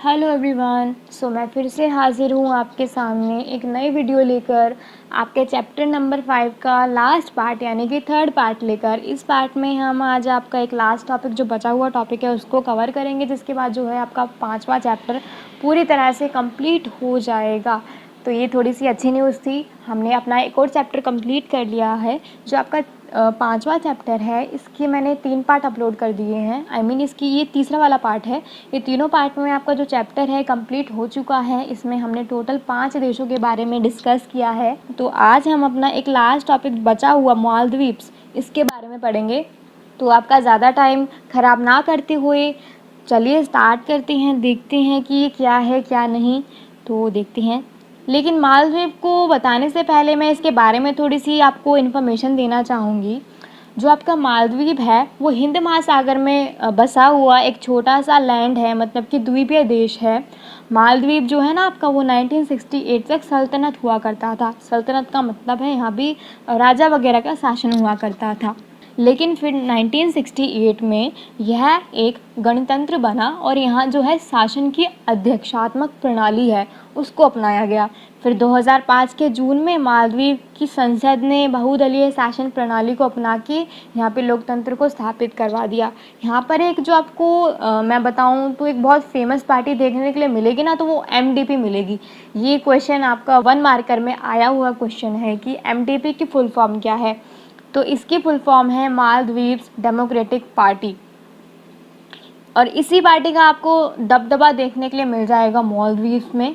Hello everyone. मैं फिर से हाज़िर हूँ आपके सामने एक नई वीडियो लेकर, आपके चैप्टर नंबर 5 का लास्ट पार्ट यानी कि थर्ड पार्ट लेकर। इस पार्ट में हम आज आपका एक लास्ट टॉपिक जो बचा हुआ टॉपिक है उसको कवर करेंगे, जिसके बाद जो है आपका 5वां चैप्टर पूरी तरह से कंप्लीट हो जाएगा। तो ये थोड़ी सी अच्छी न्यूज़ थी, हमने अपना एक और चैप्टर कंप्लीट कर लिया है। जो आपका 5वां चैप्टर है इसके मैंने 3 पार्ट अपलोड कर दिए हैं। इसकी ये तीसरा वाला पार्ट है। ये तीनों पार्ट में आपका जो चैप्टर है कंप्लीट हो चुका है। इसमें हमने टोटल 5 देशों के बारे में डिस्कस किया है। तो आज हम अपना एक लास्ट टॉपिक बचा हुआ मालदीव्स, इसके बारे में पढ़ेंगे। तो आपका ज़्यादा टाइम ख़राब ना करते हुए चलिए स्टार्ट करते हैं, देखते हैं कि ये क्या है क्या नहीं। तो देखते हैं, लेकिन मालदीव को बताने से पहले मैं इसके बारे में थोड़ी सी आपको इन्फॉर्मेशन देना चाहूँगी। जो आपका मालदीव है वो हिंद महासागर में बसा हुआ एक छोटा सा लैंड है, मतलब कि द्वीपीय देश है। मालदीव जो है ना आपका, वो 1968 तक सल्तनत हुआ करता था। सल्तनत का मतलब है यहाँ भी राजा वगैरह का शासन हुआ करता था। लेकिन फिर 1968 में यह एक गणतंत्र बना और यहाँ जो है शासन की अध्यक्षात्मक प्रणाली है उसको अपनाया गया। फिर 2005 के जून में मालदीव की संसद ने बहुदलीय शासन प्रणाली को अपना के यहाँ पे लोकतंत्र को स्थापित करवा दिया। यहाँ पर एक जो आपको मैं बताऊँ तो एक बहुत फेमस पार्टी देखने के लिए मिलेगी ना, तो वो MDP मिलेगी। ये क्वेश्चन आपका 1 मार्कर में आया हुआ क्वेश्चन है कि MDP की फुल फॉर्म क्या है। तो इसकी फुल फॉर्म है मालदीव्स डेमोक्रेटिक पार्टी। और इसी पार्टी का आपको दबदबा देखने के लिए मिल जाएगा मालदीव्स में।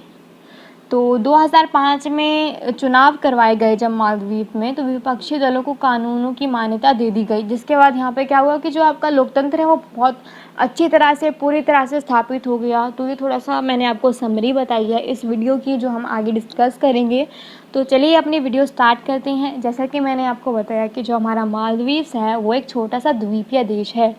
तो 2005 में चुनाव करवाए गए जब मालदीव में, तो विपक्षी दलों को कानूनों की मान्यता दे दी गई, जिसके बाद यहाँ पे क्या हुआ कि जो आपका लोकतंत्र है वो बहुत अच्छी तरह से पूरी तरह से स्थापित हो गया। तो ये थोड़ा सा मैंने आपको समरी बताई है इस वीडियो की, जो हम आगे डिस्कस करेंगे। तो चलिए अपनी वीडियो स्टार्ट करते हैं। जैसा कि मैंने आपको बताया कि जो हमारा मालदीव्स है वो एक छोटा सा द्वीपीय देश है,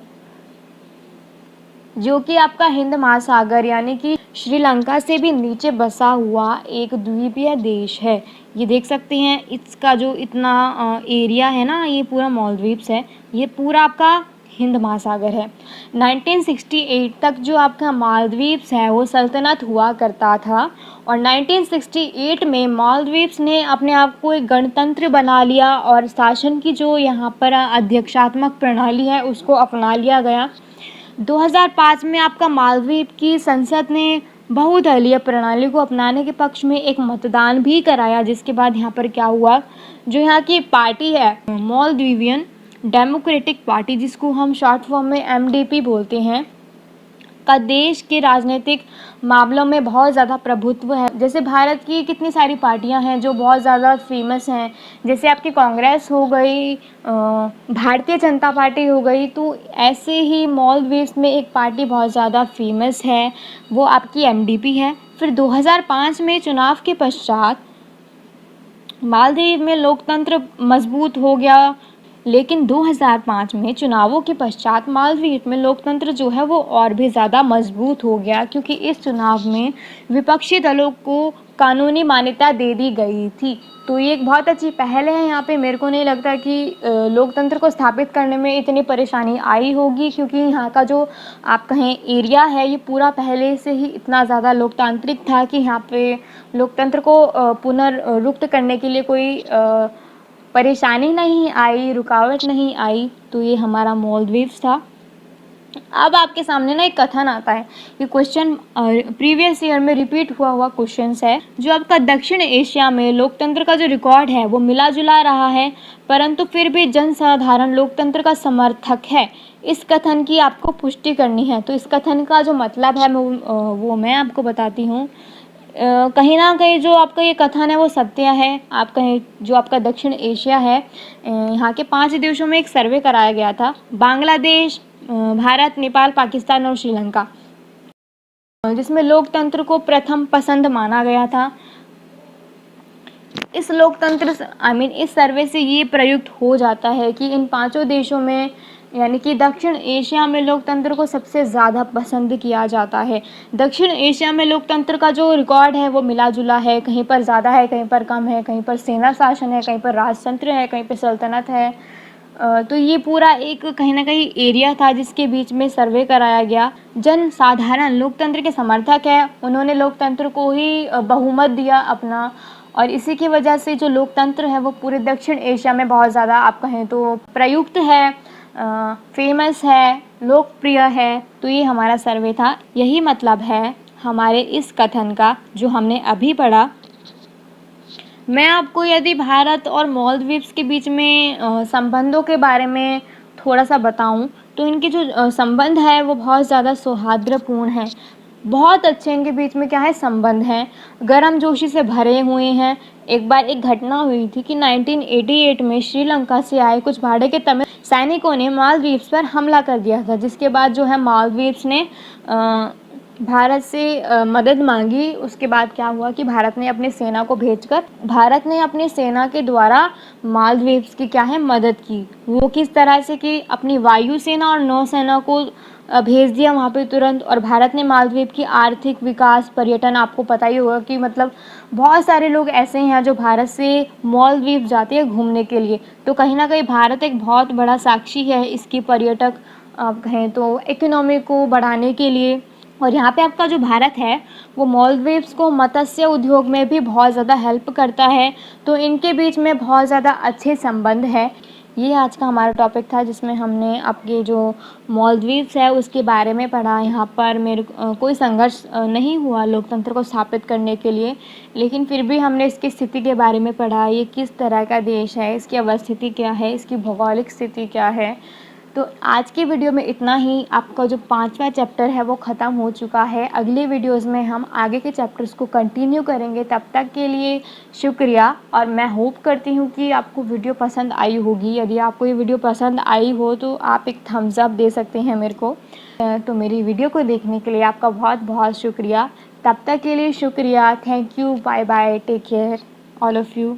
जो कि आपका हिंद महासागर यानी कि श्रीलंका से भी नीचे बसा हुआ एक द्वीपीय देश है। ये देख सकते हैं, इसका जो इतना एरिया है ना, ये पूरा मालदीव्स है, ये पूरा आपका हिंद महासागर है। 1968 तक जो आपका मालदीव्स है वो सल्तनत हुआ करता था, और 1968 में मालदीव्स ने अपने आप को एक गणतंत्र बना लिया और शासन की जो यहाँ पर अध्यक्षात्मक प्रणाली है उसको अपना लिया गया। 2005 में आपका मालदीव की संसद ने बहुदलीय प्रणाली को अपनाने के पक्ष में एक मतदान भी कराया, जिसके बाद यहाँ पर क्या हुआ, जो यहाँ की पार्टी है मालदीवियन डेमोक्रेटिक पार्टी, जिसको हम शॉर्ट फॉर्म में MDP बोलते हैं, का देश के राजनीतिक मामलों में बहुत ज़्यादा प्रभुत्व है। जैसे भारत की कितनी सारी पार्टियां हैं जो बहुत ज़्यादा फेमस हैं, जैसे आपकी कांग्रेस हो गई, भारतीय जनता पार्टी हो गई, तो ऐसे ही मालदीव्स में एक पार्टी बहुत ज़्यादा फेमस है, वो आपकी MDP है। फिर 2005 में चुनाव के पश्चात मालदीव में लोकतंत्र मजबूत हो गया, लेकिन 2005 में चुनावों के पश्चात मालदीव में लोकतंत्र जो है वो और भी ज़्यादा मजबूत हो गया, क्योंकि इस चुनाव में विपक्षी दलों को कानूनी मान्यता दे दी गई थी। तो ये एक बहुत अच्छी पहल है। यहाँ पे मेरे को नहीं लगता कि लोकतंत्र को स्थापित करने में इतनी परेशानी आई होगी, क्योंकि यहाँ का जो आप कहें एरिया है ये पूरा पहले से ही इतना ज़्यादा लोकतांत्रिक था कि यहाँ पे लोकतंत्र को पुनरुक्त करने के लिए कोई परेशानी नहीं आई, रुकावट नहीं आई। तो ये हमारा मालदीव्स था। अब आपके सामने ना एक कथन आता है, ये क्वेश्चन प्रीवियस ईयर में रिपीट हुआ क्वेश्चन है। जो आपका दक्षिण एशिया में लोकतंत्र का जो रिकॉर्ड है वो मिला जुला रहा है, परंतु फिर भी जनसाधारण लोकतंत्र का समर्थक है। इस कथन की आपको पुष्टि करनी है। तो इस कथन का जो मतलब है वो मैं आपको बताती हूँ। कहीं ना कहीं जो आपका ये कथन है वो सत्य है। आप कहें जो आपका दक्षिण एशिया है, यहाँ के 5 देशों में एक सर्वे कराया गया था, बांग्लादेश, भारत, नेपाल, पाकिस्तान और श्रीलंका, जिसमें लोकतंत्र को प्रथम पसंद माना गया था। इस लोकतंत्र इस सर्वे से ये प्रयुक्त हो जाता है कि इन 5 देशों में यानी कि दक्षिण एशिया में लोकतंत्र को सबसे ज़्यादा पसंद किया जाता है। दक्षिण एशिया में लोकतंत्र का जो रिकॉर्ड है वो मिला जुला है, कहीं पर ज़्यादा है, कहीं पर कम है, कहीं पर सेना शासन है, कहीं पर राजतंत्र है, कहीं पर सल्तनत है। तो ये पूरा एक कहीं न कहीं एरिया था जिसके बीच में सर्वे कराया गया। जन साधारण लोकतंत्र के समर्थक हैं, उन्होंने लोकतंत्र को ही बहुमत दिया अपना, और इसी की वजह से जो लोकतंत्र है वो पूरे दक्षिण एशिया में बहुत ज़्यादा आप कहें तो प्रयुक्त है, फेमस है, लोकप्रिय है। तो ये हमारा सर्वे था। यही मतलब है हमारे इस कथन का जो हमने अभी पढ़ा। मैं आपको यदि भारत और मालदीव्स के बीच में संबंधों के बारे में थोड़ा सा बताऊं तो इनके जो संबंध है वो बहुत ज़्यादा सौहार्दपूर्ण है, बहुत अच्छे इनके बीच में क्या है संबंध हैं, गर्मजोशी से भरे हुए हैं। एक बार एक घटना हुई थी कि 1988 में श्रीलंका से आए कुछ भाड़े के तमिल सैनिकों ने मालदीव्स पर हमला कर दिया था, जिसके बाद जो है मालदीव्स ने भारत से मदद मांगी। उसके बाद क्या हुआ कि भारत ने अपनी सेना के द्वारा मालदीव्स की क्या है मदद की। वो किस तरह से कि अपनी वायुसेना और नौसेना को भेज दिया वहाँ पे तुरंत। और भारत ने मालदीव की आर्थिक विकास, पर्यटन, आपको पता ही होगा कि मतलब बहुत सारे लोग ऐसे हैं जो भारत से मालदीव जाते हैं घूमने के लिए। तो कहीं ना कहीं भारत एक बहुत बड़ा साक्षी है इसकी पर्यटक आप कहें तो इकोनॉमी को बढ़ाने के लिए। और यहाँ पे आपका जो भारत है वो मालदीव्स को मत्स्य उद्योग में भी बहुत ज़्यादा हेल्प करता है। तो इनके बीच में बहुत ज़्यादा अच्छे संबंध है। ये आज का हमारा टॉपिक था जिसमें हमने आपके जो मालदीव्स है उसके बारे में पढ़ा। यहाँ पर कोई संघर्ष नहीं हुआ लोकतंत्र को स्थापित करने के लिए, लेकिन फिर भी हमने इसकी स्थिति के बारे में पढ़ा। ये किस तरह का देश है, इसकी अवस्थिति क्या है, इसकी भौगोलिक स्थिति क्या है। तो आज की वीडियो में इतना ही। आपका जो 5वां चैप्टर है वो ख़त्म हो चुका है। अगली वीडियोज़ में हम आगे के चैप्टर्स को कंटिन्यू करेंगे। तब तक के लिए शुक्रिया। और मैं होप करती हूँ कि आपको वीडियो पसंद आई होगी। यदि आपको ये वीडियो पसंद आई हो तो आप एक थम्स अप दे सकते हैं मेरे को। तो मेरी वीडियो को देखने के लिए आपका बहुत बहुत शुक्रिया। तब तक के लिए शुक्रिया। Thank you. Bye bye. Take care all of you.